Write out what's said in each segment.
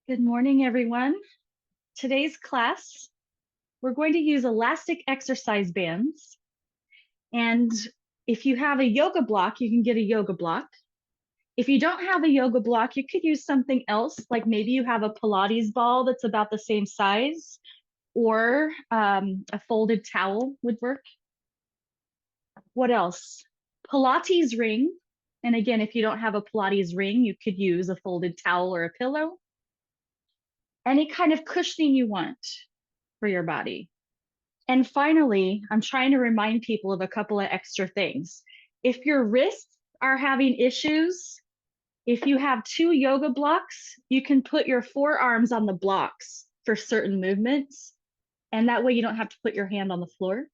Good morning, everyone. Today's class, we're going to use elastic exercise bands. And if you have a yoga block, you can get a yoga block. If you don't have a yoga block, you could use something else, like maybe you have a Pilates ball that's about the same size, or a folded towel would work. What else? Pilates ring. And again, if you don't have a Pilates ring, you could use a folded towel or a pillow. Any kind of cushioning you want for your body. And finally, I'm trying to remind people of a couple of extra things. If your wrists are having issues, if you have two yoga blocks, you can put your forearms on the blocks for certain movements. And that way you don't have to put your hand on the floor.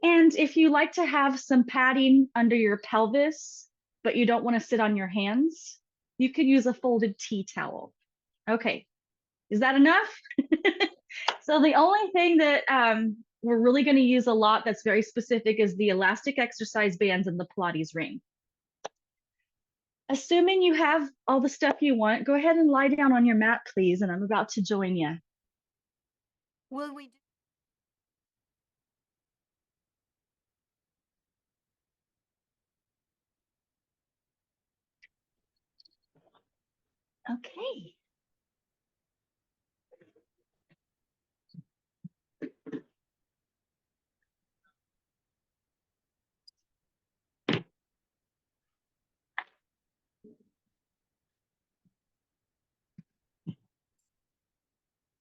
And if you like to have some padding under your pelvis, but you don't want to sit on your hands, you could use a folded tea towel. Okay, is that enough? So the only thing that we're really going to use a lot that's very specific is the elastic exercise bands and the Pilates ring. Assuming you have all the stuff you want, go ahead and lie down on your mat, please, and I'm about to join you. Will we do? Okay.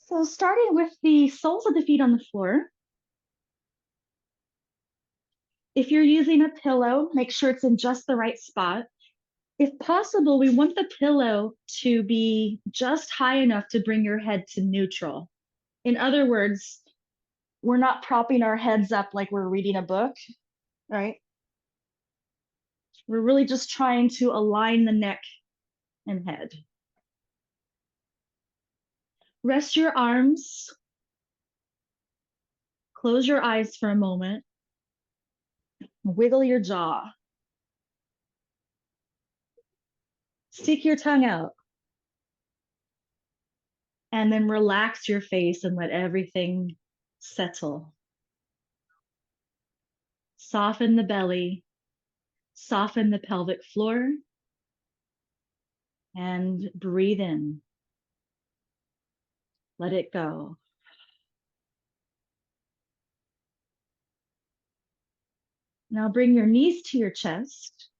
So starting with the soles of the feet on the floor. If you're using a pillow, make sure it's in just the right spot. If possible, we want the pillow to be just high enough to bring your head to neutral. In other words, we're not propping our heads up like we're reading a book, right? We're really just trying to align the neck and head. Rest your arms. Close your eyes for a moment. Wiggle your jaw. Stick your tongue out. And then relax your face and let everything settle. Soften the belly. Soften the pelvic floor. And breathe in. Let it go. Now bring your knees to your chest.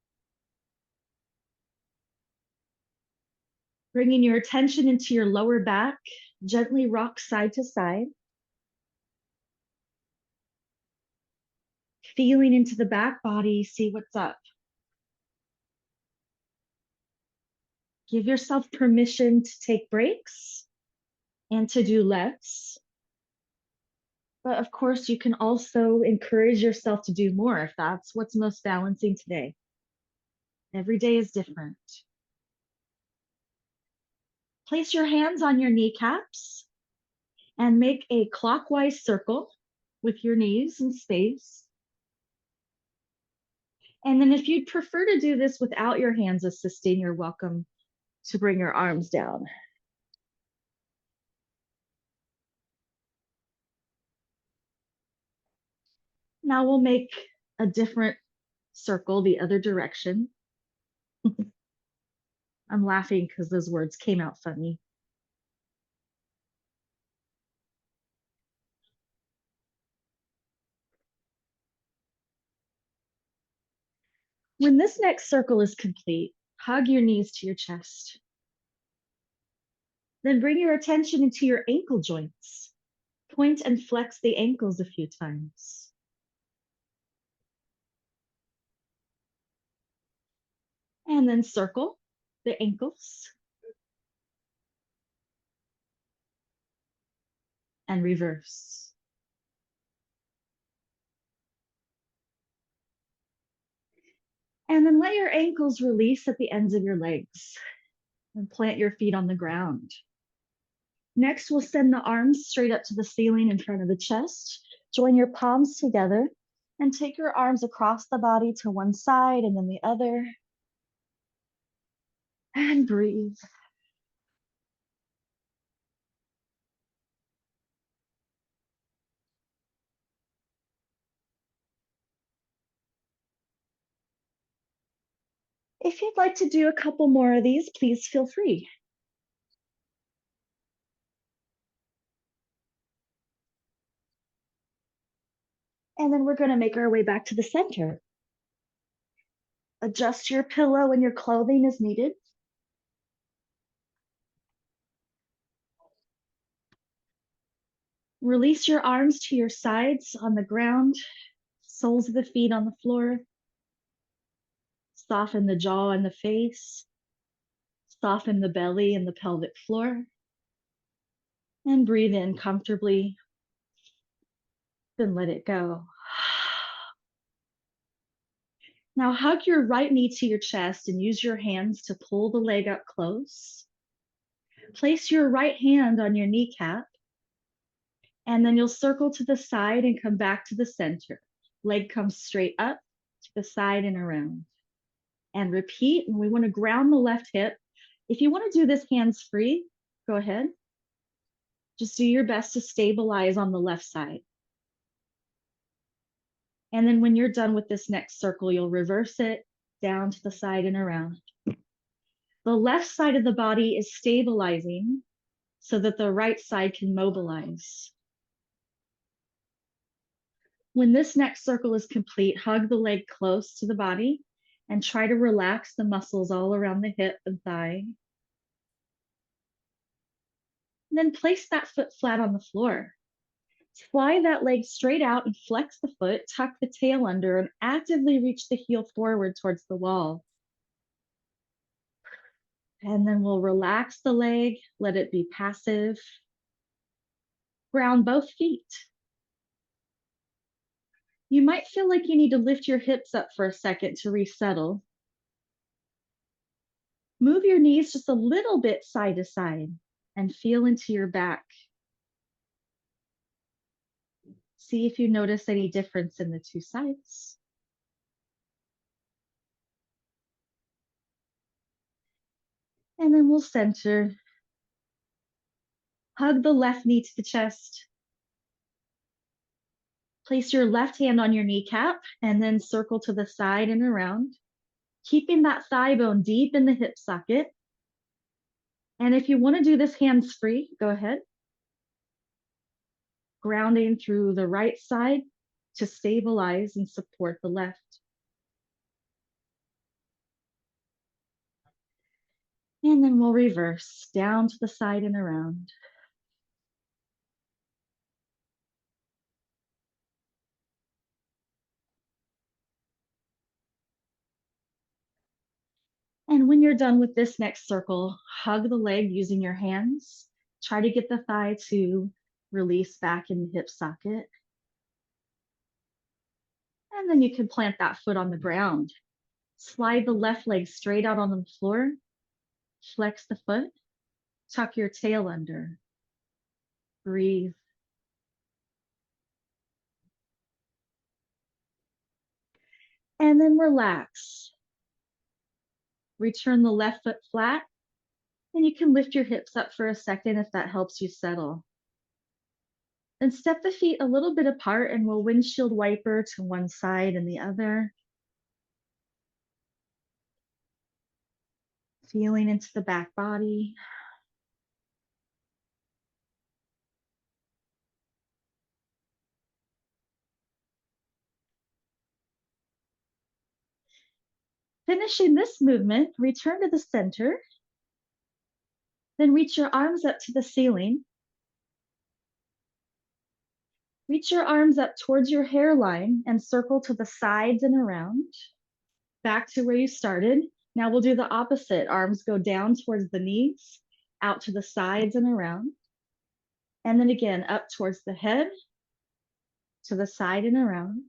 Bringing your attention into your lower back, gently rock side to side. Feeling into the back body, see what's up. Give yourself permission to take breaks and to do less. But of course, you can also encourage yourself to do more if that's what's most balancing today. Every day is different. Place your hands on your kneecaps and make a clockwise circle with your knees in space. And then if you'd prefer to do this without your hands assisting, you're welcome to bring your arms down. Now we'll make a different circle the other direction. I'm laughing because those words came out funny. When this next circle is complete, hug your knees to your chest. Then bring your attention into your ankle joints. Point and flex the ankles a few times. And then circle the ankles. And reverse. And then let your ankles release at the ends of your legs and plant your feet on the ground. Next, we'll send the arms straight up to the ceiling in front of the chest. Join your palms together and take your arms across the body to one side and then the other. And breathe. If you'd like to do a couple more of these, please feel free. And then we're going to make our way back to the center. Adjust your pillow and your clothing as needed. Release your arms to your sides on the ground, soles of the feet on the floor. Soften the jaw and the face. Soften the belly and the pelvic floor. And breathe in comfortably. Then let it go. Now hug your right knee to your chest and use your hands to pull the leg up close. Place your right hand on your kneecap, and then you'll circle to the side and come back to the center. Leg comes straight up to the side and around. And repeat, and we want to ground the left hip. If you want to do this hands-free, go ahead. Just do your best to stabilize on the left side. And then when you're done with this next circle, you'll reverse it down to the side and around. The left side of the body is stabilizing so that the right side can mobilize. When this next circle is complete, hug the leg close to the body and try to relax the muscles all around the hip and thigh. And then place that foot flat on the floor. Fly that leg straight out and flex the foot, tuck the tail under, and actively reach the heel forward towards the wall. And then we'll relax the leg, let it be passive. Ground both feet. You might feel like you need to lift your hips up for a second to resettle. Move your knees just a little bit side to side and feel into your back. See if you notice any difference in the two sides. And then we'll center. Hug the left knee to the chest. Place your left hand on your kneecap and then circle to the side and around, keeping that thigh bone deep in the hip socket. And if you want to do this hands-free, go ahead. Grounding through the right side to stabilize and support the left. And then we'll reverse down to the side and around. And when you're done with this next circle, hug the leg using your hands. Try to get the thigh to release back in the hip socket. And then you can plant that foot on the ground. Slide the left leg straight out on the floor. Flex the foot. Tuck your tail under. Breathe. And then relax. Return the left foot flat. And you can lift your hips up for a second if that helps you settle. Then step the feet a little bit apart and we'll windshield wiper to one side and the other. Feeling into the back body. Finishing this movement, return to the center. Then reach your arms up to the ceiling. Reach your arms up towards your hairline and circle to the sides and around. Back to where you started. Now we'll do the opposite. Arms go down towards the knees, out to the sides and around. And then again, up towards the head, to the side and around.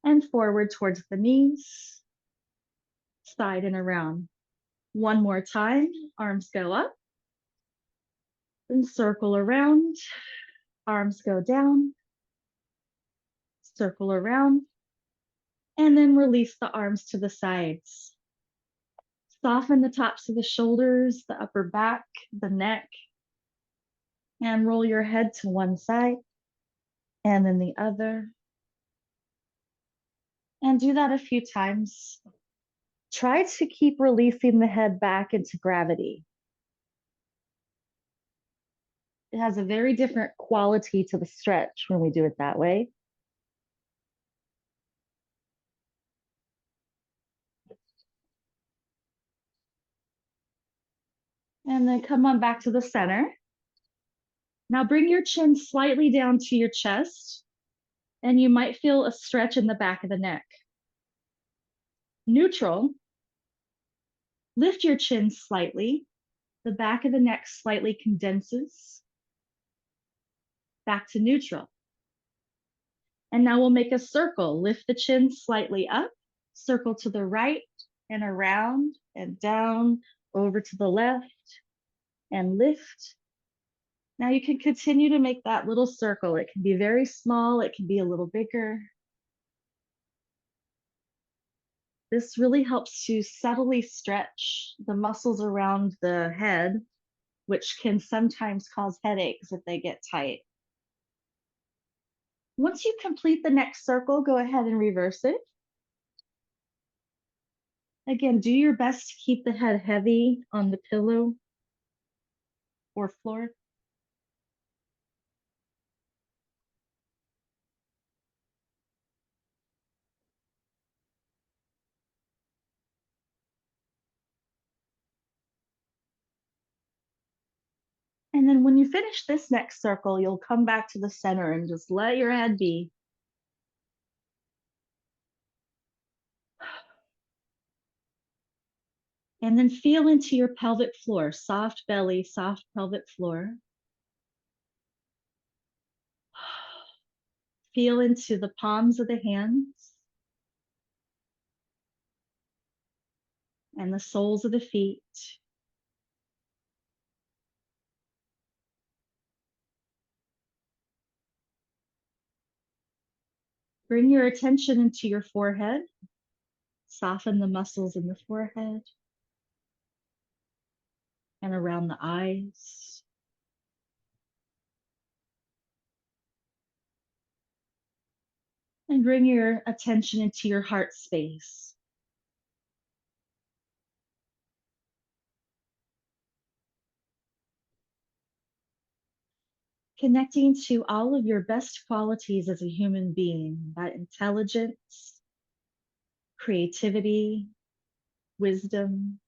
And forward towards the knees, side and around. One more time, arms go up. Then circle around, arms go down. Circle around. And then release the arms to the sides. Soften the tops of the shoulders, the upper back, the neck. And roll your head to one side and then the other. And do that a few times. Try to keep releasing the head back into gravity. It has a very different quality to the stretch when we do it that way. And then come on back to the center. Now bring your chin slightly down to your chest, and you might feel a stretch in the back of the neck. Neutral, lift your chin slightly. The back of the neck slightly condenses. Back to neutral. And now we'll make a circle. Lift the chin slightly up, circle to the right and around and down, over to the left and lift. Now you can continue to make that little circle. It can be very small, it can be a little bigger. This really helps to subtly stretch the muscles around the head, which can sometimes cause headaches if they get tight. Once you complete the next circle, go ahead and reverse it. Again, do your best to keep the head heavy on the pillow or floor. And then when you finish this next circle, you'll come back to the center and just let your head be. And then feel into your pelvic floor, soft belly, soft pelvic floor. Feel into the palms of the hands and the soles of the feet. Bring your attention into your forehead. Soften the muscles in the forehead and around the eyes. And bring your attention into your heart space. Connecting to all of your best qualities as a human being, that intelligence, creativity, wisdom,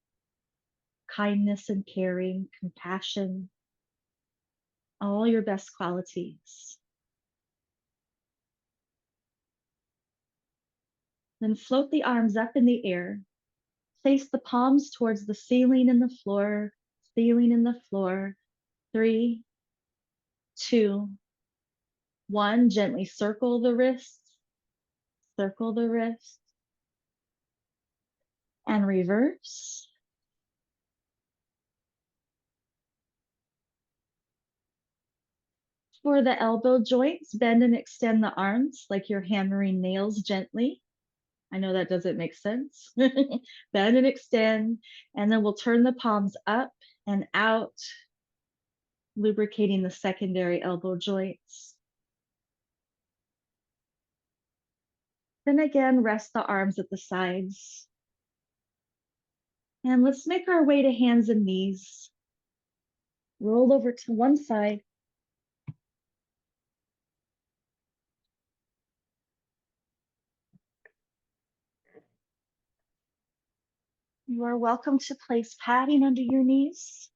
kindness and caring, compassion, all your best qualities. Then float the arms up in the air. Face the palms towards the ceiling and the floor, ceiling and the floor. 3, 2, 1. Gently circle the wrists, and reverse. For the elbow joints, bend and extend the arms like you're hammering nails gently. I know that doesn't make sense. Bend and extend, and then we'll turn the palms up and out, lubricating the secondary elbow joints. Then again, rest the arms at the sides. And let's make our way to hands and knees. Roll over to one side. You are welcome to place padding under your knees.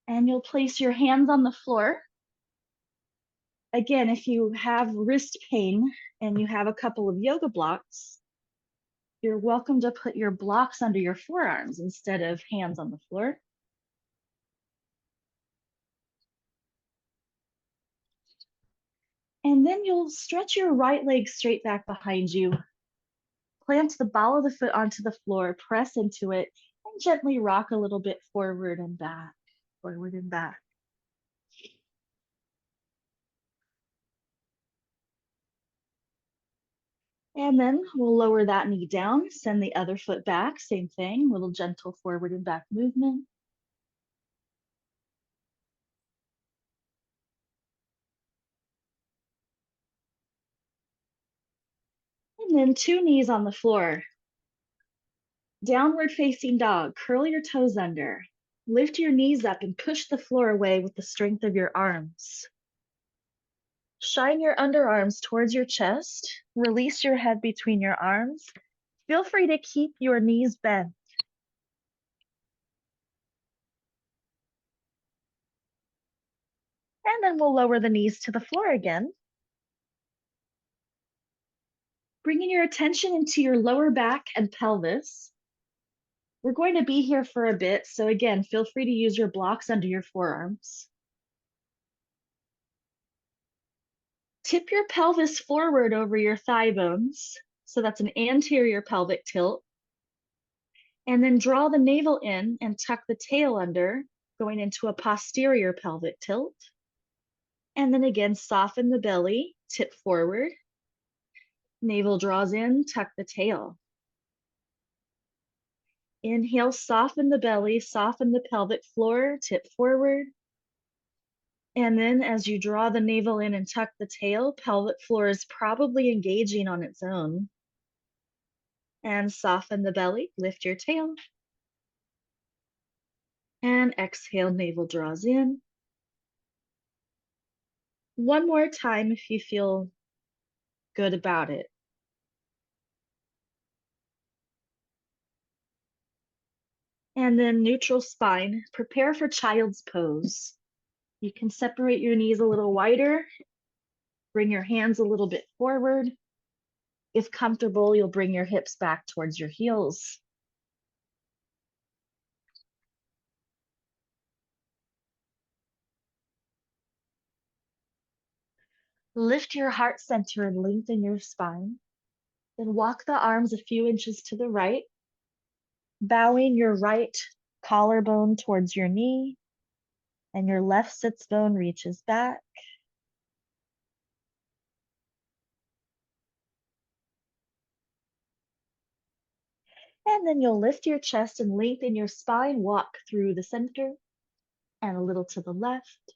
And you'll place your hands on the floor. Again, if you have wrist pain and you have a couple of yoga blocks, you're welcome to put your blocks under your forearms instead of hands on the floor. And then you'll stretch your right leg straight back behind you. Plant the ball of the foot onto the floor, press into it, and gently rock a little bit forward and back, forward and back. And then we'll lower that knee down, send the other foot back, same thing, little gentle forward and back movement. And then 2 knees on the floor. Downward facing dog. Curl your toes under. Lift your knees up and push the floor away with the strength of your arms. Shine your underarms towards your chest. Release your head between your arms. Feel free to keep your knees bent. And then we'll lower the knees to the floor again. Bringing your attention into your lower back and pelvis. We're going to be here for a bit, so again, feel free to use your blocks under your forearms. Tip your pelvis forward over your thigh bones, so that's an anterior pelvic tilt. And then draw the navel in and tuck the tail under, going into a posterior pelvic tilt. And then again, soften the belly, tip forward. Navel draws in, tuck the tail. Inhale, soften the belly, soften the pelvic floor, tip forward. And then as you draw the navel in and tuck the tail, pelvic floor is probably engaging on its own. And soften the belly, lift your tail. And exhale, navel draws in. One more time if you feel good about it. And then neutral spine, prepare for child's pose. You can separate your knees a little wider, bring your hands a little bit forward. If comfortable, you'll bring your hips back towards your heels. Lift your heart center and lengthen your spine. Then walk the arms a few inches to the right, bowing your right collarbone towards your knee, and your left sits bone reaches back. And then you'll lift your chest and lengthen your spine, walk through the center and a little to the left,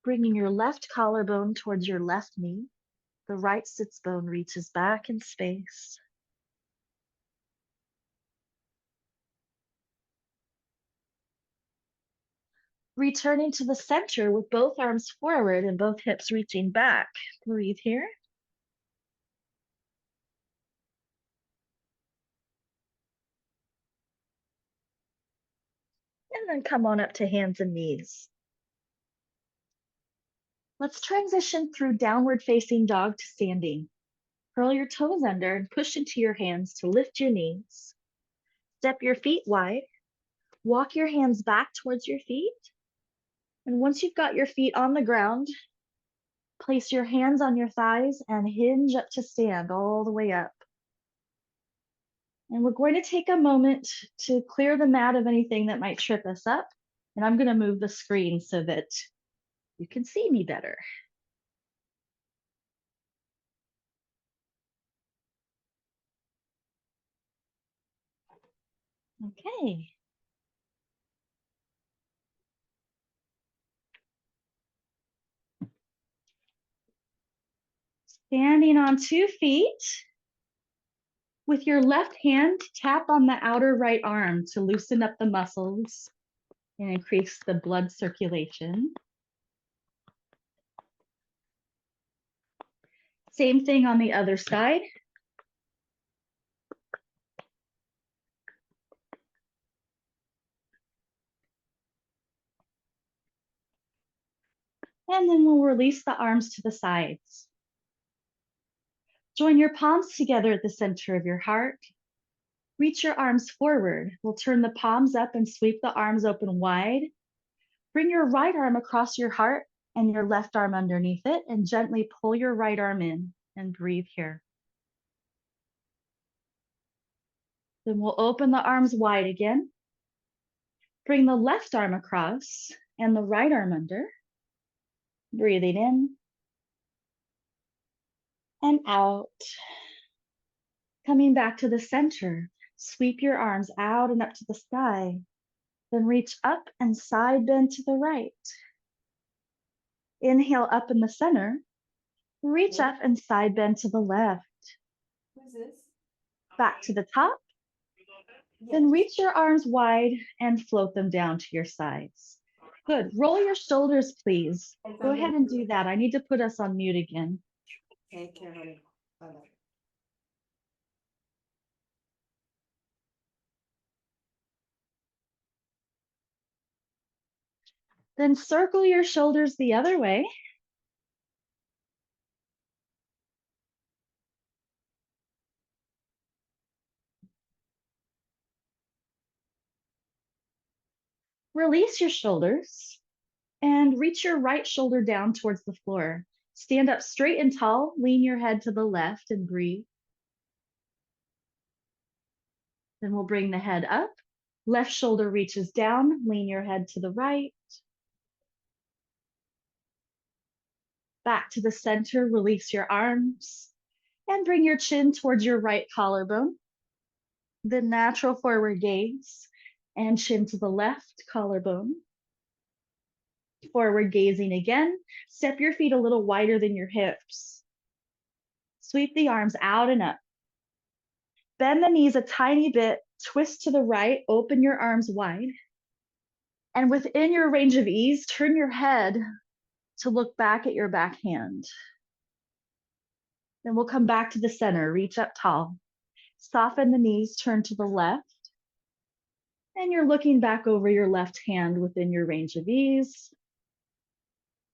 bringing your left collarbone towards your left knee. The right sits bone reaches back in space. Returning to the center with both arms forward and both hips reaching back. Breathe here. And then come on up to hands and knees. Let's transition through downward facing dog to standing. Curl your toes under and push into your hands to lift your knees. Step your feet wide. Walk your hands back towards your feet. And once you've got your feet on the ground, place your hands on your thighs and hinge up to stand all the way up. And we're going to take a moment to clear the mat of anything that might trip us up. And I'm going to move the screen so that you can see me better. Okay. Standing on 2 feet. With your left hand, tap on the outer right arm to loosen up the muscles and increase the blood circulation. Same thing on the other side. And then we'll release the arms to the sides. Join your palms together at the center of your heart. Reach your arms forward. We'll turn the palms up and sweep the arms open wide. Bring your right arm across your heart and your left arm underneath it, and gently pull your right arm in and breathe here. Then we'll open the arms wide again. Bring the left arm across and the right arm under. Breathing in and out. Coming back to the center, sweep your arms out and up to the sky. Then reach up and side bend to the right. Inhale up in the center. Reach up and side bend to the left. back to the top. Then Yes. reach your arms wide and float them down to your sides. Good. Roll your shoulders, please. Go ahead and do that. I need to put us on mute again. Take care, honey. Bye-bye. Then circle your shoulders the other way. Release your shoulders and reach your right shoulder down towards the floor. Stand up straight and tall, lean your head to the left and breathe. Then we'll bring the head up. Left shoulder reaches down, lean your head to the right. Back to the center, release your arms and bring your chin towards your right collarbone. The natural forward gaze and chin to the left collarbone. Forward gazing again. Step your feet a little wider than your hips. Sweep the arms out and up. Bend the knees a tiny bit, twist to the right, open your arms wide. And within your range of ease, turn your head to look back at your back hand. Then we'll come back to the center, reach up tall. Soften the knees, turn to the left. And you're looking back over your left hand within your range of ease.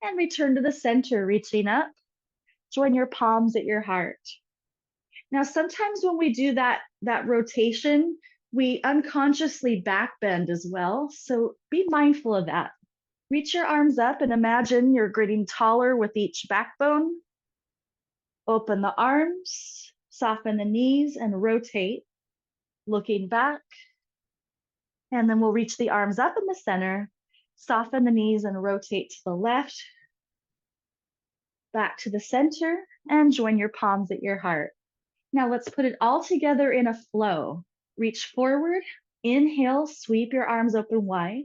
And return to the center, reaching up. Join your palms at your heart. Now, sometimes when we do that rotation, we unconsciously back bend as well. So be mindful of that. Reach your arms up and imagine you're getting taller with each backbone. Open the arms, soften the knees and rotate, looking back. And then we'll reach the arms up in the center, soften the knees and rotate to the left, back to the center, and join your palms at your heart. Now let's put it all together in a flow. Reach forward, inhale, sweep your arms open wide.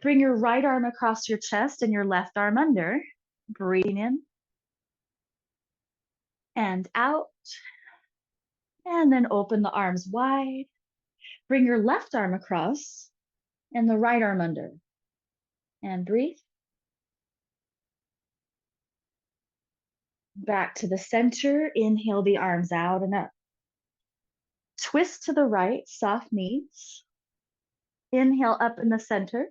Bring your right arm across your chest and your left arm under. Breathing in and out. And then open the arms wide. Bring your left arm across and the right arm under. And breathe. Back to the center. Inhale the arms out and up. Twist to the right, soft knees. Inhale up in the center.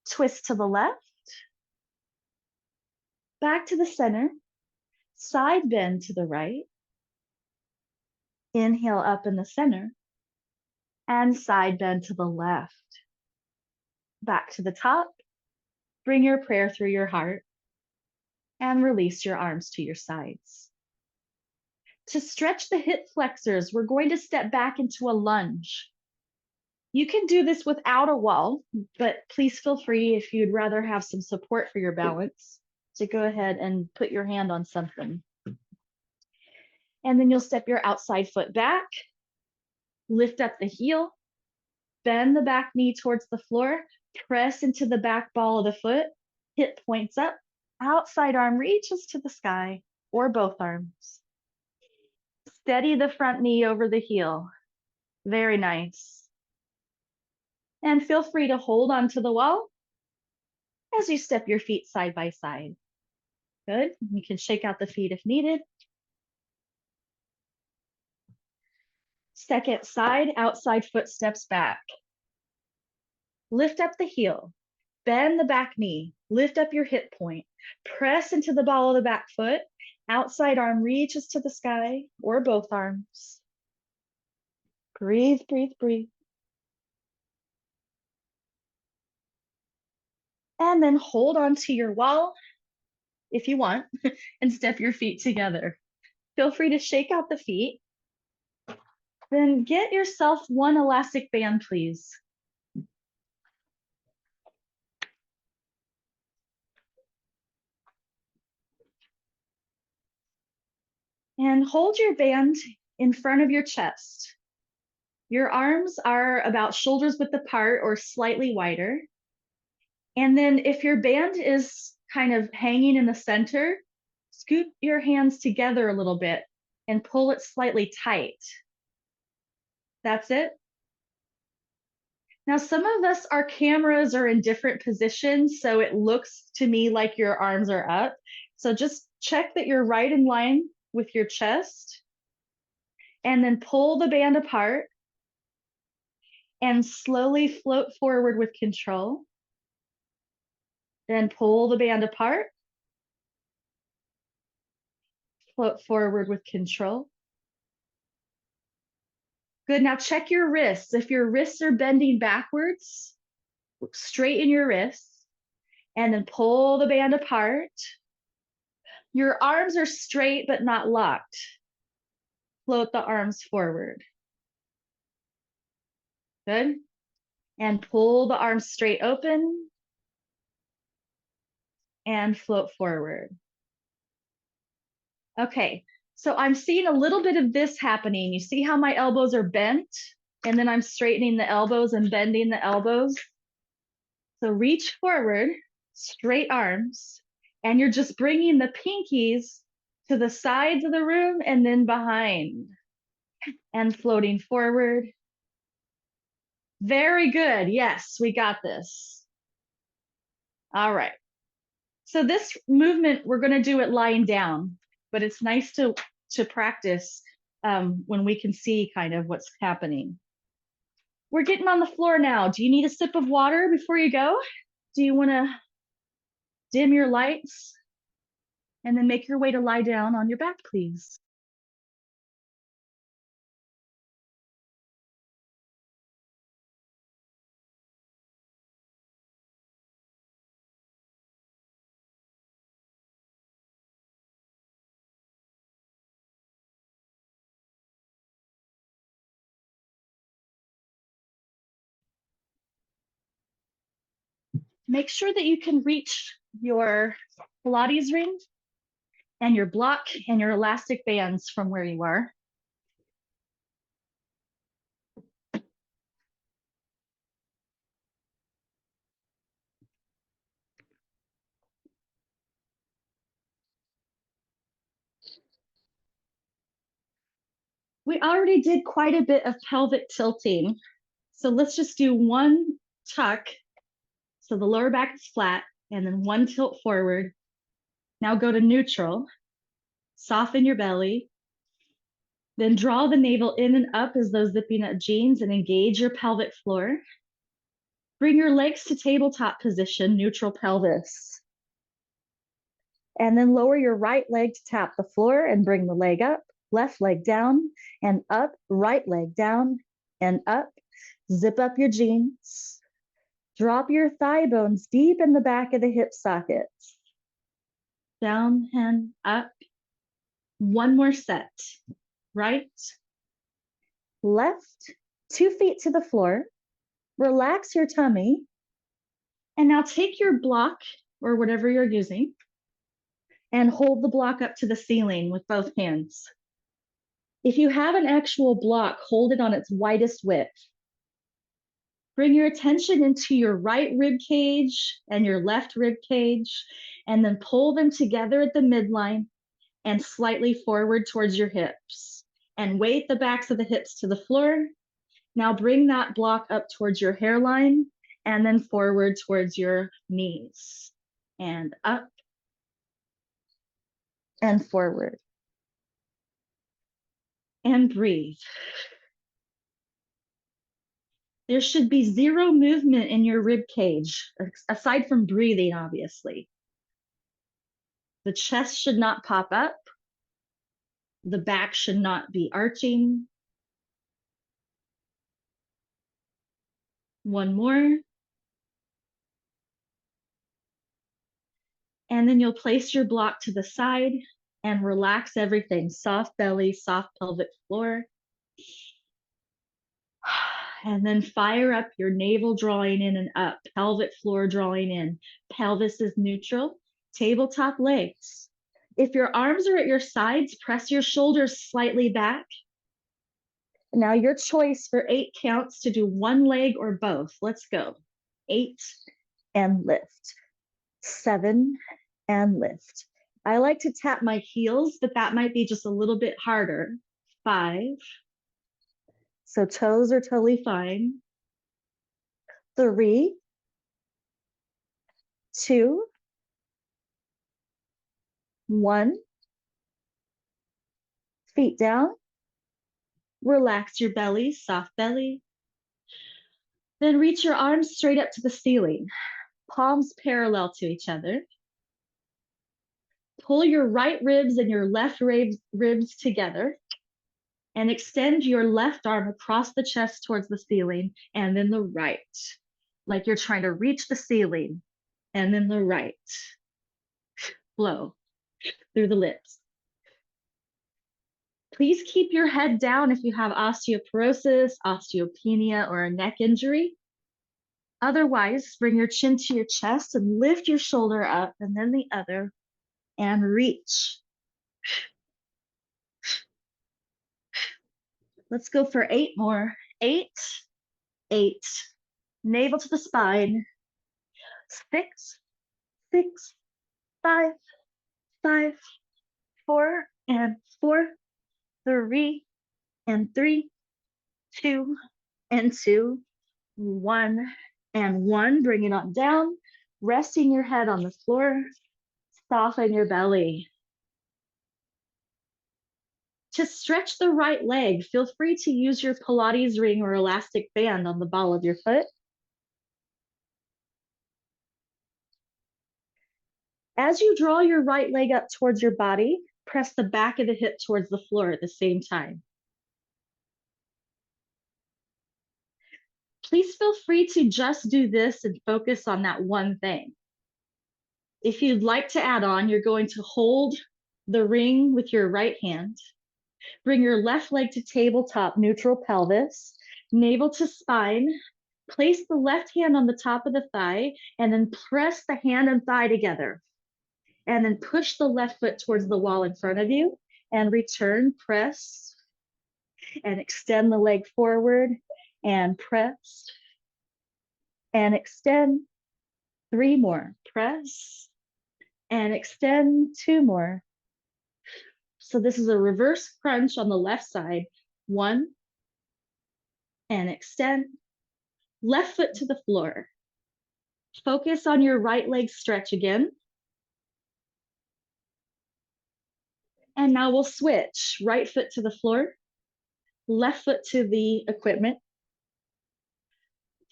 Twist to the left. Back to the center. Side bend to the right. Inhale up in the center. And side bend to the left. Back to the top. Bring your prayer through your heart. And release your arms to your sides. To stretch the hip flexors, we're going to step back into a lunge. You can do this without a wall, but please feel free if you'd rather have some support for your balance to go ahead and put your hand on something. And then you'll step your outside foot back, lift up the heel, bend the back knee towards the floor, press into the back ball of the foot, hip points up, outside arm reaches to the sky or both arms. Steady the front knee over the heel. Very nice. And feel free to hold onto the wall as you step your feet side by side. Good. You can shake out the feet if needed. Second side, outside foot steps back. Lift up the heel. Bend the back knee. Lift up your hip point. Press into the ball of the back foot. Outside arm reaches to the sky or both arms. Breathe, breathe, breathe. And then hold on to your wall if you want and step your feet together. Feel free to shake out the feet. Then get yourself one elastic band, please. And hold your band in front of your chest. Your arms are about shoulders width apart or slightly wider. And then if your band is kind of hanging in the center, scoot your hands together a little bit and pull it slightly tight. That's it. Now, some of us, our cameras are in different positions, so it looks to me like your arms are up. So just check that you're right in line with your chest, and then pull the band apart and slowly float forward with control. Then pull the band apart, float forward with control. Good, now check your wrists. If your wrists are bending backwards, straighten your wrists and then pull the band apart. Your arms are straight but not locked. Float the arms forward. Good. And pull the arms straight open and float forward. Okay, so I'm seeing a little bit of this happening. You see how my elbows are bent? And then I'm straightening the elbows and bending the elbows. So reach forward, straight arms, and you're just bringing the pinkies to the sides of the room and then behind and floating forward. Very good. Yes, we got this. All right. So this movement, we're going to do it lying down, but it's nice to practice when we can see kind of what's happening. We're getting on the floor now. Do you need a sip of water before you go? Do you want to dim your lights and then make your way to lie down on your back, please? Make sure that you can reach your Pilates ring and your block and your elastic bands from where you are. We already did quite a bit of pelvic tilting. So let's just do one tuck. So the lower back is flat and then one tilt forward. Now go to neutral, soften your belly, then draw the navel in and up as though zipping up jeans and engage your pelvic floor. Bring your legs to tabletop position, neutral pelvis. And then lower your right leg to tap the floor and bring the leg up, left leg down and up, right leg down and up. Zip up your jeans. Drop your thigh bones deep in the back of the hip sockets. Down and up. One more set. Right, left, 2 feet to the floor. Relax your tummy. And now take your block or whatever you're using and hold the block up to the ceiling with both hands. If you have an actual block, hold it on its widest width. Bring your attention into your right rib cage and your left rib cage, and then pull them together at the midline and slightly forward towards your hips. And weight the backs of the hips to the floor. Now bring that block up towards your hairline and then forward towards your knees. And up and forward. And breathe. There should be zero movement in your rib cage, aside from breathing, obviously. The chest should not pop up. The back should not be arching. One more. And then you'll place your block to the side and relax everything. Soft belly, soft pelvic floor. And then fire up your navel drawing in and up, pelvic floor drawing in. Pelvis is neutral. Tabletop legs. If your arms are at your sides, press your shoulders slightly back. Now your choice for 8 counts to do one leg or both. Let's go. 8 and lift. 7 and lift. I like to tap my heels, but that might be just a little bit harder. 5. So toes are totally fine. 3, 2, 1. Feet down. Relax your belly, soft belly. Then reach your arms straight up to the ceiling, palms parallel to each other. Pull your right ribs and your left ribs together and extend your left arm across the chest towards the ceiling and then the right, like you're trying to reach the ceiling, and then the right. Blow through the lips. Please keep your head down if you have osteoporosis, osteopenia, or a neck injury. Otherwise, bring your chin to your chest and lift your shoulder up and then the other and reach. Let's go for 8 more. 8, 8. Navel to the spine. 6, 6, 5, 5, 4, and 4, 3, and 3, 2, and 2, 1, and 1. Bring it on down. Resting your head on the floor. Soften your belly. To stretch the right leg, feel free to use your Pilates ring or elastic band on the ball of your foot. As you draw your right leg up towards your body, press the back of the hip towards the floor at the same time. Please feel free to just do this and focus on that one thing. If you'd like to add on, you're going to hold the ring with your right hand. Bring your left leg to tabletop, neutral pelvis, navel to spine. Place the left hand on the top of the thigh and then press the hand and thigh together. And then push the left foot towards the wall in front of you and return, press, and extend the leg forward and press and extend. 3 more, press and extend. 2 more. So this is a reverse crunch on the left side. 1 and extend. Left foot to the floor. Focus on your right leg stretch again. And now we'll switch. Right foot to the floor, left foot to the equipment.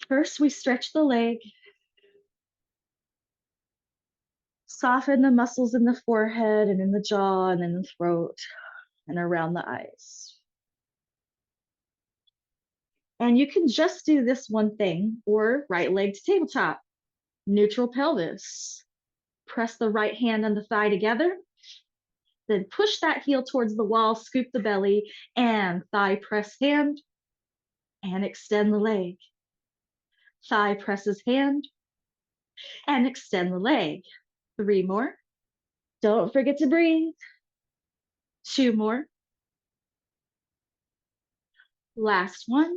First, we stretch the leg. Soften the muscles in the forehead and in the jaw and in the throat and around the eyes. And you can just do this one thing, or right leg to tabletop, neutral pelvis. Press the right hand and the thigh together. Then push that heel towards the wall, scoop the belly, and thigh press hand, and extend the leg. Thigh presses hand, and extend the leg. 3 more. Don't forget to breathe. 2 more. Last one.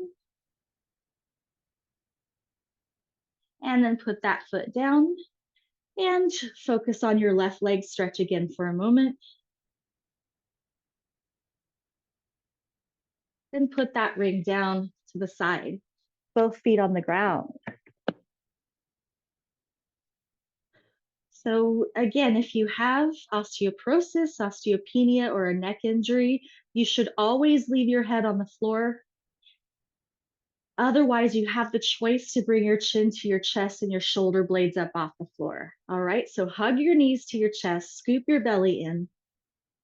And then put that foot down and focus on your left leg stretch again for a moment. Then put that ring down to the side, both feet on the ground. So again, if you have osteoporosis, osteopenia, or a neck injury, you should always leave your head on the floor. Otherwise, you have the choice to bring your chin to your chest and your shoulder blades up off the floor. All right, so hug your knees to your chest, scoop your belly in,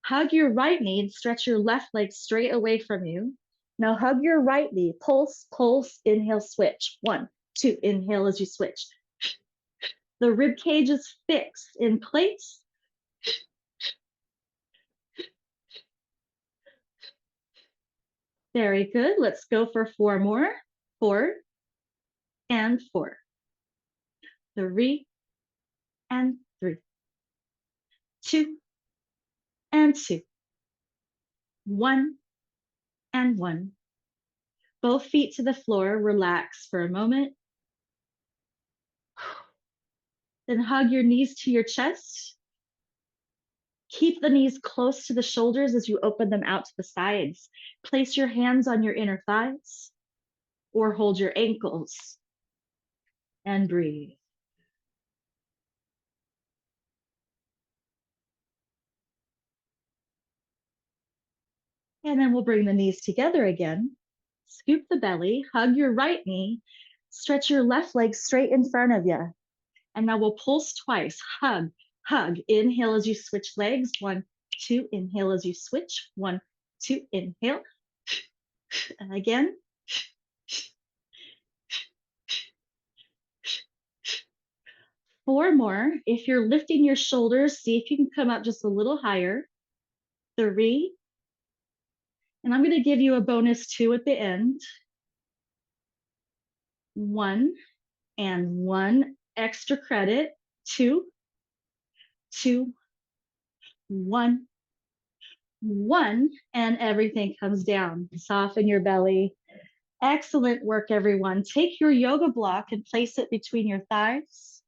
hug your right knee and stretch your left leg straight away from you. Now hug your right knee, pulse, pulse, inhale, switch. 1, 2, inhale as you switch. The rib cage is fixed in place. Very good. Let's go for 4 more. 4 and 4. 3 and 3. 2 and 2. 1 and 1. Both feet to the floor. Relax for a moment. Then hug your knees to your chest. Keep the knees close to the shoulders as you open them out to the sides. Place your hands on your inner thighs or hold your ankles and breathe. And then we'll bring the knees together again. Scoop the belly, hug your right knee, stretch your left leg straight in front of you. And now we'll pulse twice. Hug, hug. Inhale as you switch legs. 1, 2. Inhale as you switch. 1, 2. Inhale. And again. Four more. If you're lifting your shoulders, see if you can come up just a little higher. 3. And I'm going to give you a bonus 2 at the end. 1 and 1 extra credit. 2, 2, 1, 1, and everything comes down. Soften your belly. Excellent work, everyone. Take your yoga block and place it between your thighs.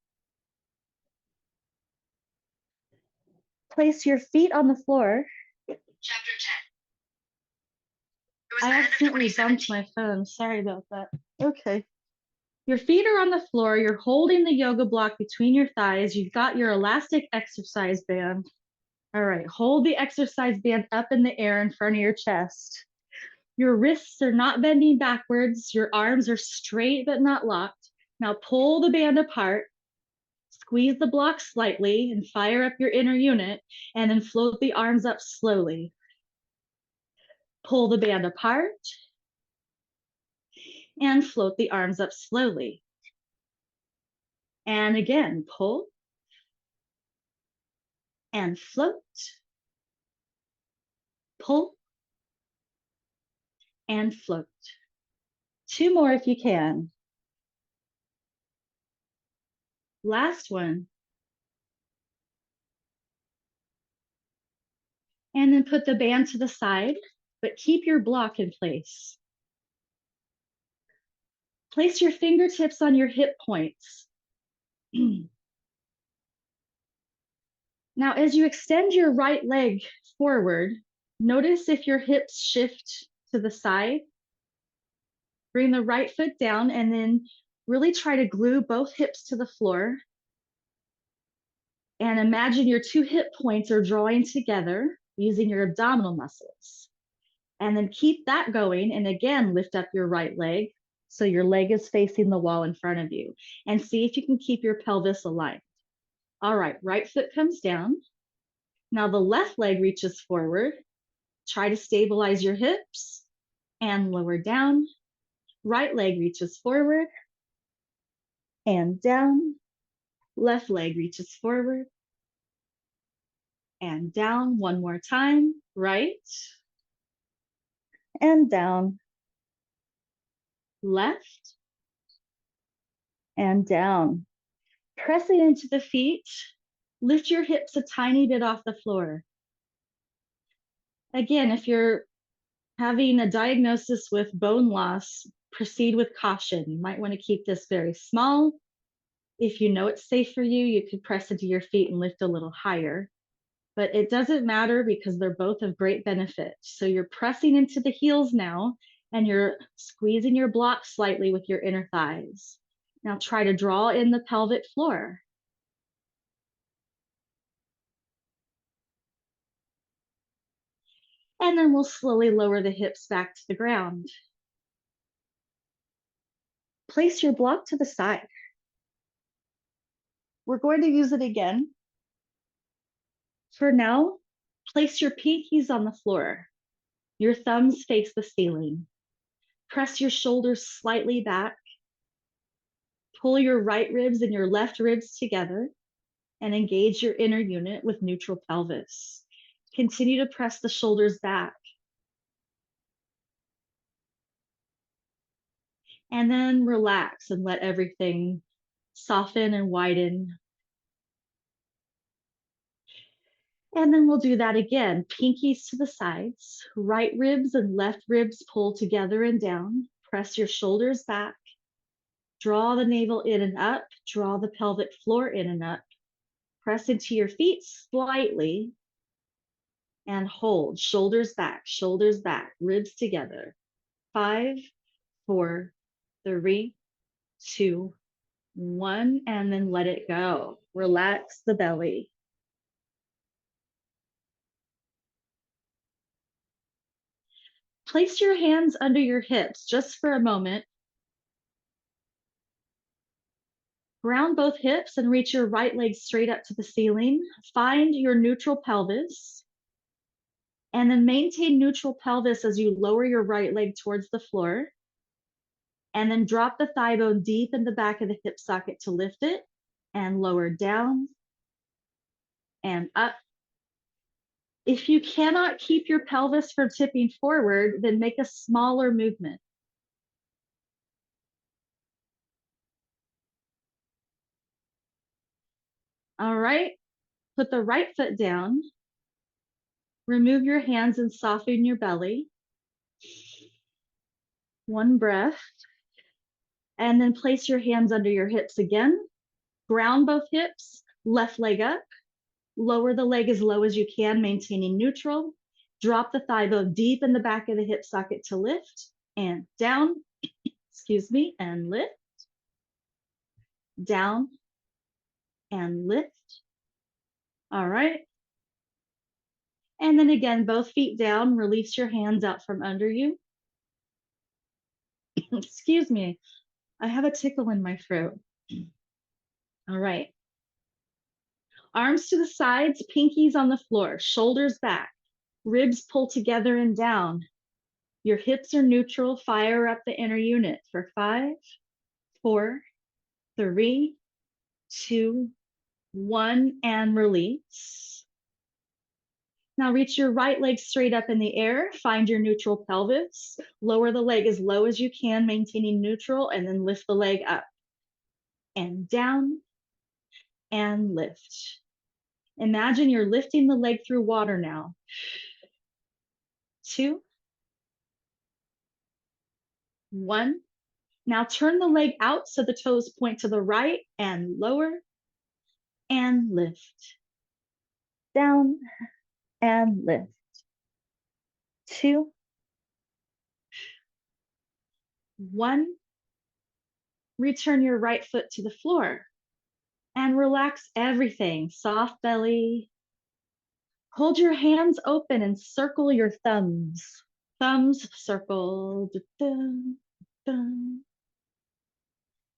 Place your feet on the floor. Chapter 10. I accidentally bumped my phone. Sorry about that. Okay. Your feet are on the floor. You're holding the yoga block between your thighs. You've got your elastic exercise band. All right. Hold the exercise band up in the air in front of your chest. Your wrists are not bending backwards. Your arms are straight but not locked. Now pull the band apart. Squeeze the block slightly and fire up your inner unit, and then float the arms up slowly. Pull the band apart and float the arms up slowly. And again, pull and float. Pull and float. 2 more if you can. Last one. And then put the band to the side, but keep your block in place. Place your fingertips on your hip points. Now, as you extend your right leg forward, notice if your hips shift to the side. Bring the right foot down and then really try to glue both hips to the floor. And imagine your 2 hip points are drawing together using your abdominal muscles. And then keep that going. And again, lift up your right leg so your leg is facing the wall in front of you. And see if you can keep your pelvis aligned. All right, right foot comes down. Now the left leg reaches forward. Try to stabilize your hips and lower down. Right leg reaches forward and down. Left leg reaches forward and down. One more time. Right and down. Left and down. Pressing into the feet. Lift your hips a tiny bit off the floor. Again, if you're having a diagnosis with bone loss, proceed with caution. You might want to keep this very small. If you know it's safe for you, you could press into your feet and lift a little higher. But it doesn't matter because they're both of great benefit. So you're pressing into the heels now, and you're squeezing your block slightly with your inner thighs. Now try to draw in the pelvic floor. And then we'll slowly lower the hips back to the ground. Place your block to the side. We're going to use it again. For now, place your pinkies on the floor. Your thumbs face the ceiling. Press your shoulders slightly back. Pull your right ribs and your left ribs together and engage your inner unit with neutral pelvis. Continue to press the shoulders back. And then relax and let everything soften and widen. And then we'll do that again. Pinkies to the sides, right ribs and left ribs pull together and down. Press your shoulders back. Draw the navel in and up. Draw the pelvic floor in and up. Press into your feet slightly. and hold. Shoulders back, ribs together. 5, 4, 3, 2, 1, and then let it go. Relax the belly. Place your hands under your hips just for a moment. Ground both hips and reach your right leg straight up to the ceiling. Find your neutral pelvis. And then maintain neutral pelvis as you lower your right leg towards the floor. And then drop the thigh bone deep in the back of the hip socket to lift it. And lower down and up. If you cannot keep your pelvis from tipping forward, then make a smaller movement. All right, put the right foot down. Remove your hands and soften your belly. One breath. And then place your hands under your hips again. Ground both hips, left leg up. Lower the leg as low as you can, maintaining neutral. Drop the thigh bone deep in the back of the hip socket to lift. And down, and lift. Down and lift. All right. And then again, both feet down, release your hands out from under you. Excuse me, I have a tickle in my throat. All right. Arms to the sides, pinkies on the floor, shoulders back, ribs pull together and down. Your hips are neutral, fire up the inner unit for 5, 4, 3, 2, 1, and release. Now reach your right leg straight up in the air, find your neutral pelvis, lower the leg as low as you can, maintaining neutral, and then lift the leg up and down and lift. Imagine you're lifting the leg through water now. 2, 1. Now turn the leg out so the toes point to the right and lower and lift. Down and lift. 2, 1. Return your right foot to the floor and relax everything. Soft belly. Hold your hands open and circle your thumbs. Thumbs circle.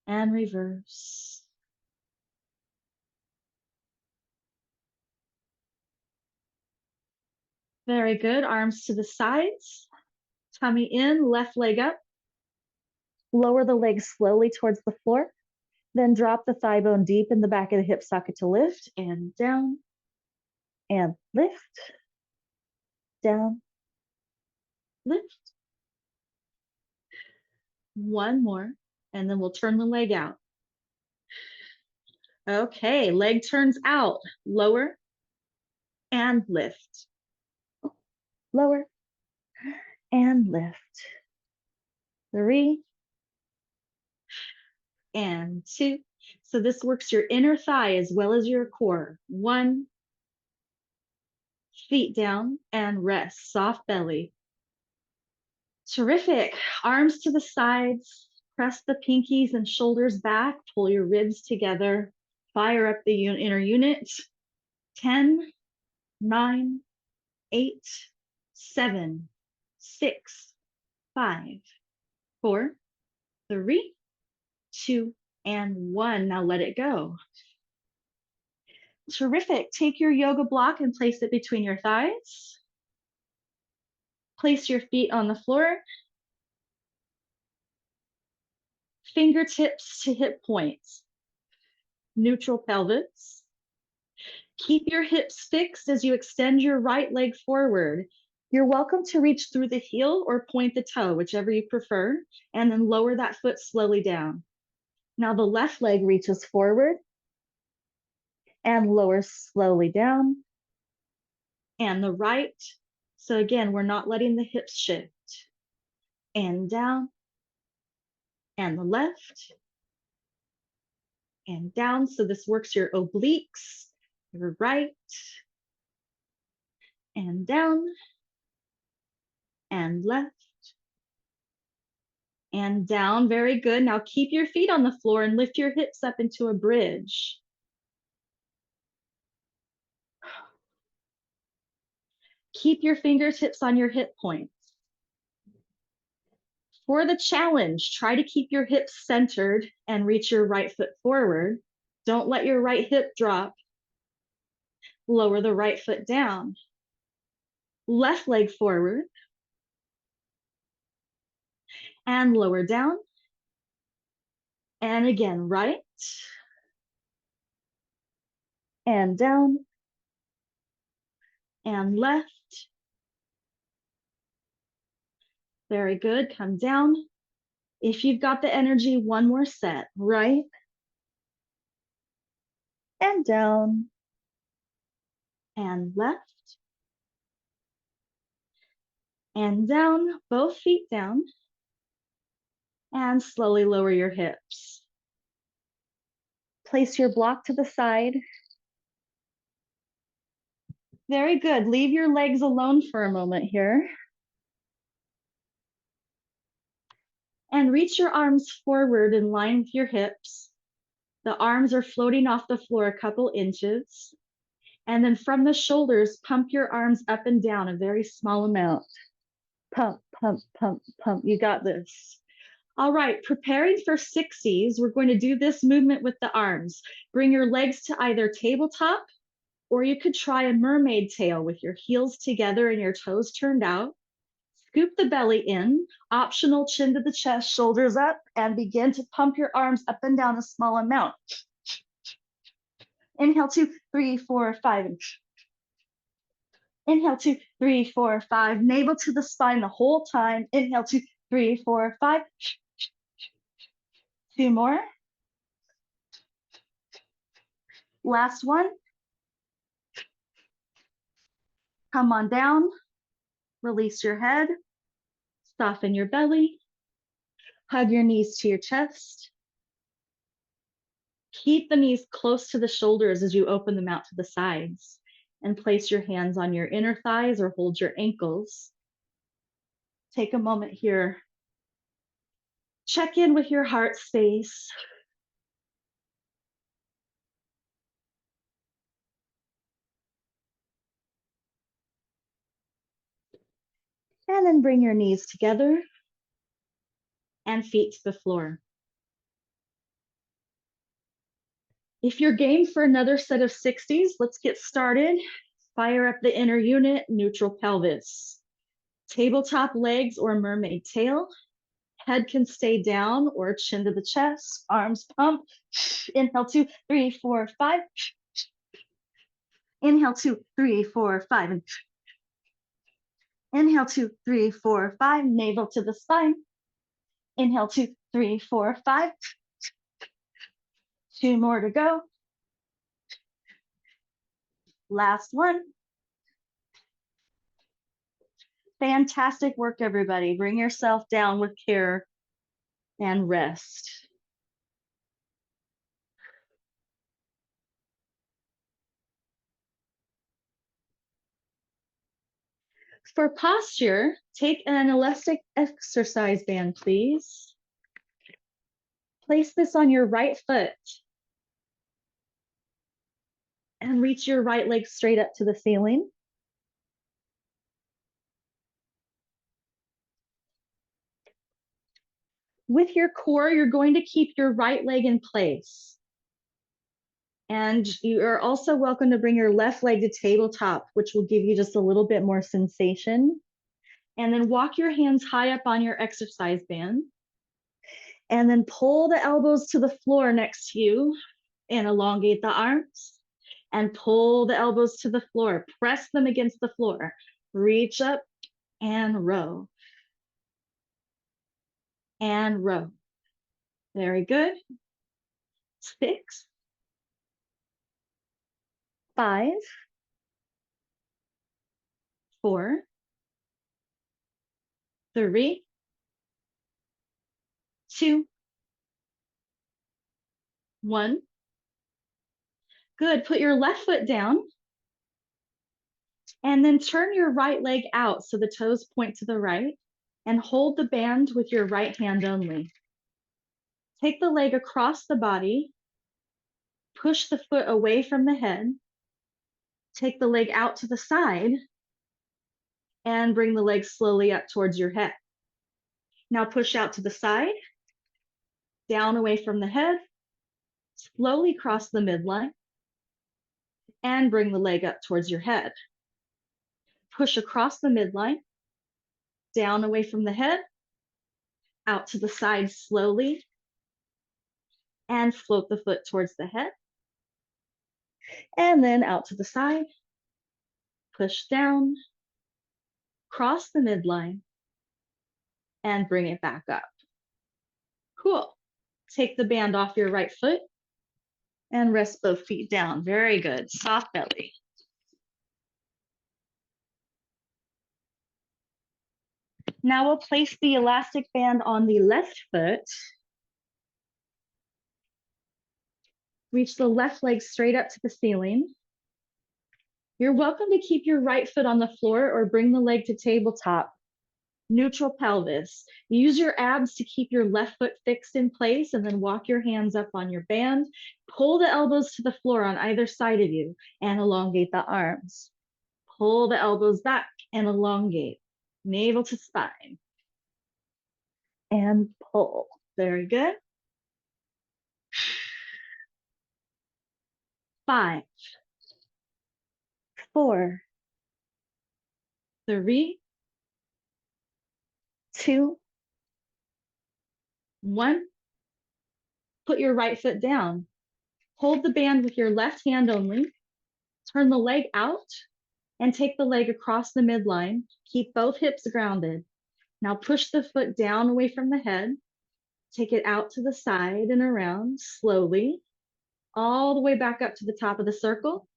And reverse. Very good. Arms to the sides. Tummy in, left leg up. Lower the leg slowly towards the floor. Then drop the thigh bone deep in the back of the hip socket to lift and down and lift, down, lift. One more, and then we'll turn the leg out. Okay, leg turns out, lower and lift. Lower and lift. 3 and 2. So this works your inner thigh as well as your core. 1, feet down and rest, soft belly. Terrific. Arms to the sides, press the pinkies and shoulders back, pull your ribs together, fire up the inner unit. 10, 9, 8, 7, 6, 5, 4, 3, 2, and 1. Now let it go. Terrific. Take your yoga block and place it between your thighs. Place your feet on the floor. Fingertips to hip points. Neutral pelvis. Keep your hips fixed as you extend your right leg forward. You're welcome to reach through the heel or point the toe, whichever you prefer, and then lower that foot slowly down. Now the left leg reaches forward and lowers slowly down, and the right. So again, we're not letting the hips shift. And down, and the left, and down. So this works your obliques, your right, and down, and left, and down. Very good. Now keep your feet on the floor and lift your hips up into a bridge. Keep your fingertips on your hip points. For the challenge, try to keep your hips centered and reach your right foot forward. Don't let your right hip drop. Lower the right foot down. Left leg forward. And lower down. And again, right. And down. And left. Very good. Come down. If you've got the energy, one more set. Right. And down. And left. And down. Both feet down. And slowly lower your hips. Place your block to the side. Very good. Leave your legs alone for a moment here. And reach your arms forward in line with your hips. The arms are floating off the floor a couple inches. And then from the shoulders, pump your arms up and down a very small amount. Pump, pump, pump, pump. You got this. All right, preparing for 60s, we're going to do this movement with the arms. Bring your legs to either tabletop, or you could try a mermaid tail with your heels together and your toes turned out. Scoop the belly in, optional chin to the chest, shoulders up, and begin to pump your arms up and down a small amount. Inhale, 2, 3, 4, 5. Inhale, 2, 3, 4, 5. Navel to the spine the whole time. Inhale, 2, 3, 4, 5. 2 more. Last one. Come on down. Release your head. Soften your belly. Hug your knees to your chest. Keep the knees close to the shoulders as you open them out to the sides, and place your hands on your inner thighs or hold your ankles. Take a moment here. Check in with your heart space. And then bring your knees together and feet to the floor. If you're game for another set of 60s, let's get started. Fire up the inner unit, neutral pelvis. Tabletop legs or mermaid tail. Head can stay down or chin to the chest, arms pump. Inhale, 2, 3, 4, 5. Inhale, 2, 3, 4, 5. Inhale, 2, 3, 4, 5. Navel to the spine. Inhale, 2, 3, 4, 5. 2 more to go. Last one. Fantastic work, everybody. Bring yourself down with care and rest. For posture, take an elastic exercise band, please. Place this on your right foot and reach your right leg straight up to the ceiling. With your core, you're going to keep your right leg in place. And you are also welcome to bring your left leg to tabletop, which will give you just a little bit more sensation. And then walk your hands high up on your exercise band. And then pull the elbows to the floor next to you and elongate the arms. And pull the elbows to the floor. Press them against the floor. Reach up and row. And row. Very good. 6, 5, 4, 3, 2, 1. Good. Put your left foot down And then turn your right leg out so the toes point to the right and hold the band with your right hand only. Take the leg across the body, push the foot away from the head, take the leg out to the side, and bring the leg slowly up towards your head. Now push out to the side, down away from the head, slowly cross the midline, and bring the leg up towards your head. Push across the midline, down away from the head, out to the side slowly, and float the foot towards the head. And then out to the side, push down, cross the midline, and bring it back up. Cool. Take the band off your right foot and rest both feet down. Very good. Soft belly. Now we'll place the elastic band on the left foot. Reach the left leg straight up to the ceiling. You're welcome to keep your right foot on the floor or bring the leg to tabletop. Neutral pelvis. Use your abs to keep your left foot fixed in place and then walk your hands up on your band. Pull the elbows to the floor on either side of you and elongate the arms. Pull the elbows back and elongate. Navel to spine. And pull. Very good. 5, 4, 3, 2, 1. Put your right foot down. Hold the band with your left hand only. Turn the leg out and take the leg across the midline. Keep both hips grounded. Now push the foot down away from the head. Take it out to the side and around slowly, all the way back up to the top of the circle.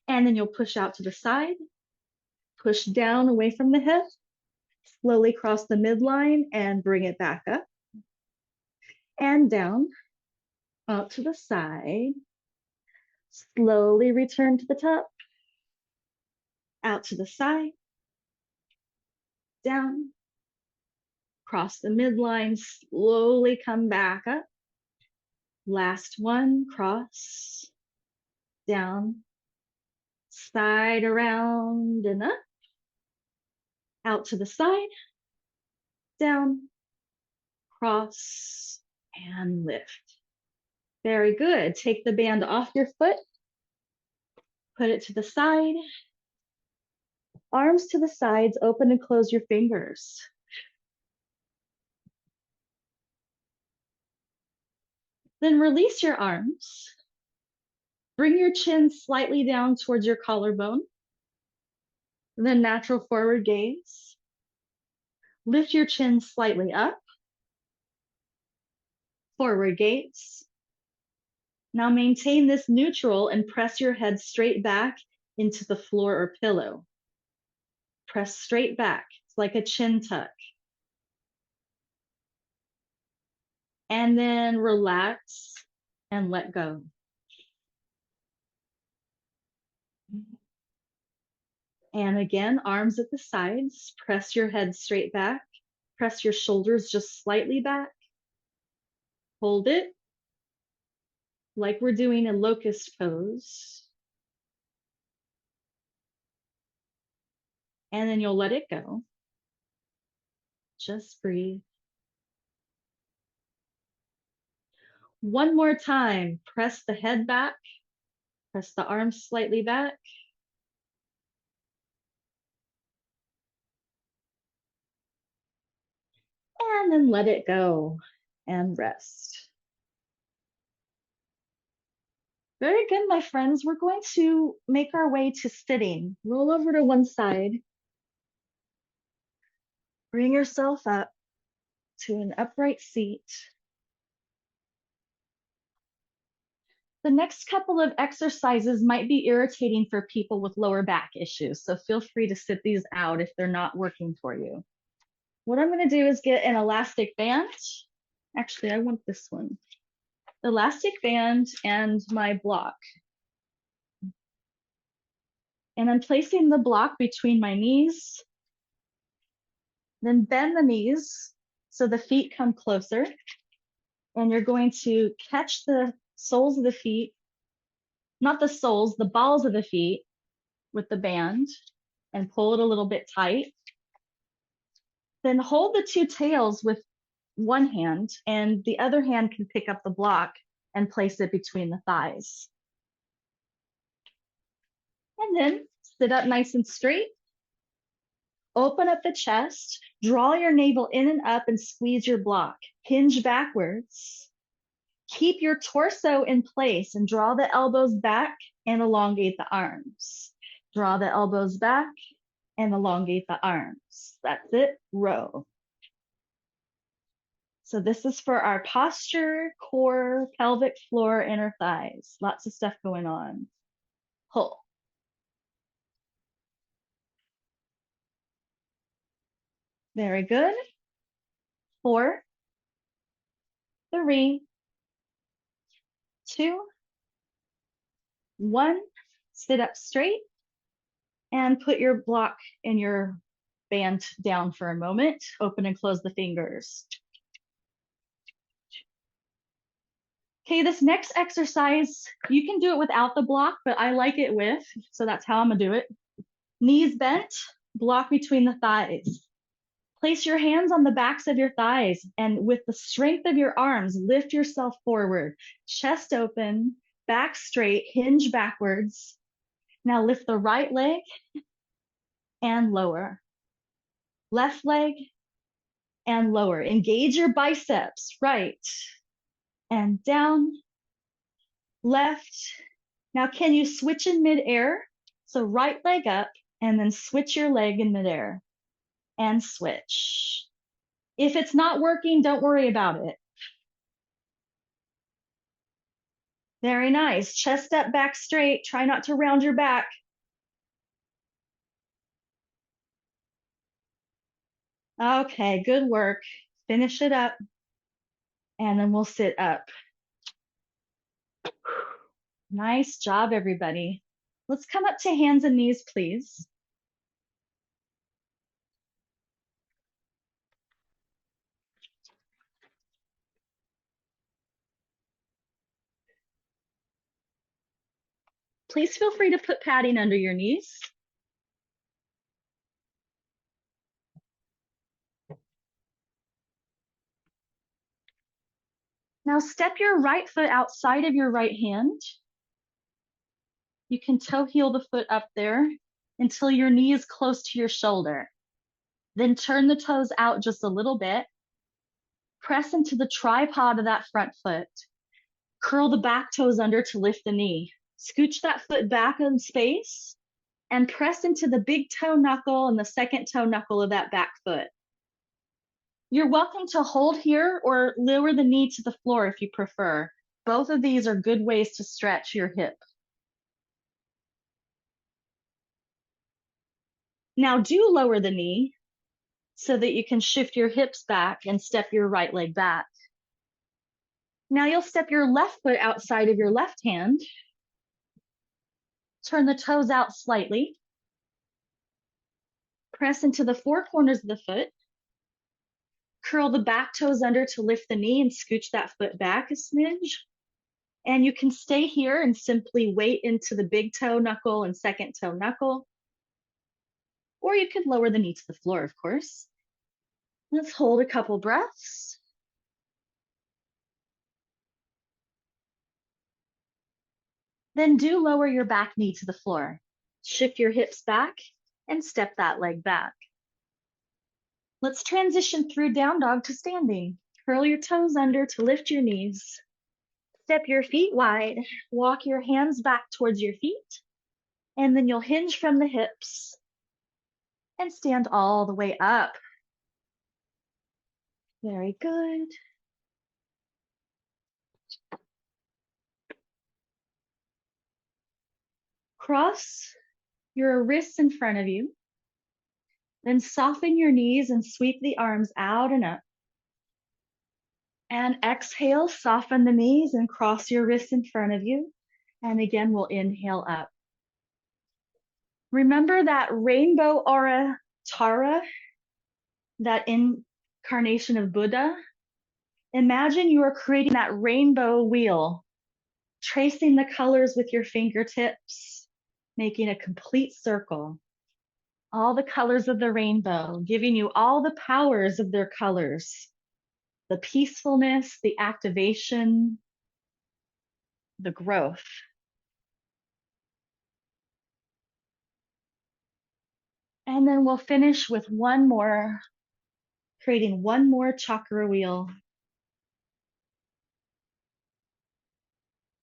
And then you'll push out to the side, push down away from the head, slowly cross the midline and bring it back up and down, out to the side, slowly return to the top, out to the side, down, cross the midline, slowly come back up. Last one, cross, down, side around and up, out to the side, down, cross, and lift. Very good. Take the band off your foot, put it to the side, arms to the sides, open and close your fingers. Then release your arms. Bring your chin slightly down towards your collarbone. Then natural forward gaze. Lift your chin slightly up. Forward gaze. Now maintain this neutral and press your head straight back into the floor or pillow. Press straight back. It's like a chin tuck. And then relax and let go. And again, arms at the sides. Press your head straight back. Press your shoulders just slightly back. Hold it like we're doing a locust pose. And then you'll let it go. Just breathe. One more time, press the head back, press the arms slightly back. And then let it go and rest. Very good, my friends. We're going to make our way to sitting. Roll over to one side. Bring yourself up to an upright seat. The next couple of exercises might be irritating for people with lower back issues, so feel free to sit these out if they're not working for you. What I'm going to do is get an elastic band. Actually, I want this one. Elastic band and my block. And I'm placing the block between my knees. Then bend the knees so the feet come closer. And you're going to catch the soles of the feet, not the soles, the balls of the feet with the band and pull it a little bit tight. Then hold the two tails with one hand and the other hand can pick up the block and place it between the thighs. And then sit up nice and straight. Open up the chest, draw your navel in and up and squeeze your block. Hinge backwards. Keep your torso in place and draw the elbows back and elongate the arms. Draw the elbows back and elongate the arms. That's it, row. So this is for our posture, core, pelvic floor, inner thighs. Lots of stuff going on. Pull. Very good. 4, 3, 2, 1. Sit up straight and put your block and your band down for a moment. Open and close the fingers. Okay, this next exercise, you can do it without the block, but I like it with, so that's how I'm gonna do it. Knees bent, block between the thighs. Place your hands on the backs of your thighs and with the strength of your arms, lift yourself forward. Chest open, back straight, hinge backwards. Now lift the right leg and lower. Left leg and lower. Engage your biceps, right and down, left. Now can you switch in midair? So right leg up and then switch your leg in midair and switch. If it's not working, don't worry about it. Very nice. Chest up, back straight. Try not to round your back. Okay, good work. Finish it up. And then we'll sit up. Nice job, everybody. Let's come up to hands and knees, please. Please feel free to put padding under your knees. Now step your right foot outside of your right hand. You can toe heel the foot up there until your knee is close to your shoulder. Then turn the toes out just a little bit. Press into the tripod of that front foot. Curl the back toes under to lift the knee. Scooch that foot back in space and press into the big toe knuckle and the second toe knuckle of that back foot. You're welcome to hold here or lower the knee to the floor if you prefer. Both of these are good ways to stretch your hip. Now do lower the knee so that you can shift your hips back and step your right leg back. Now you'll step your left foot outside of your left hand. Turn the toes out slightly. Press into the four corners of the foot. Curl the back toes under to lift the knee and scooch that foot back a smidge. And you can stay here and simply wait into the big toe knuckle and second toe knuckle. Or you could lower the knee to the floor, of course. Let's hold a couple breaths. Then do lower your back knee to the floor. Shift your hips back and step that leg back. Let's transition through down dog to standing. Curl your toes under to lift your knees. Step your feet wide. Walk your hands back towards your feet. And then you'll hinge from the hips and stand all the way up. Very good. Cross your wrists in front of you. Then soften your knees and sweep the arms out and up. And exhale, soften the knees and cross your wrists in front of you. And again, we'll inhale up. Remember that rainbow aura Tara, that incarnation of Buddha? Imagine you are creating that rainbow wheel, tracing the colors with your fingertips, making a complete circle. All the colors of the rainbow, giving you all the powers of their colors, the peacefulness, the activation, the growth. And then we'll finish with one more, creating one more chakra wheel.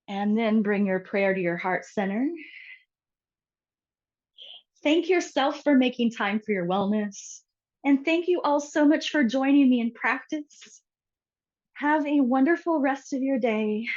And then bring your prayer to your heart center. Thank yourself for making time for your wellness. And thank you all so much for joining me in practice. Have a wonderful rest of your day.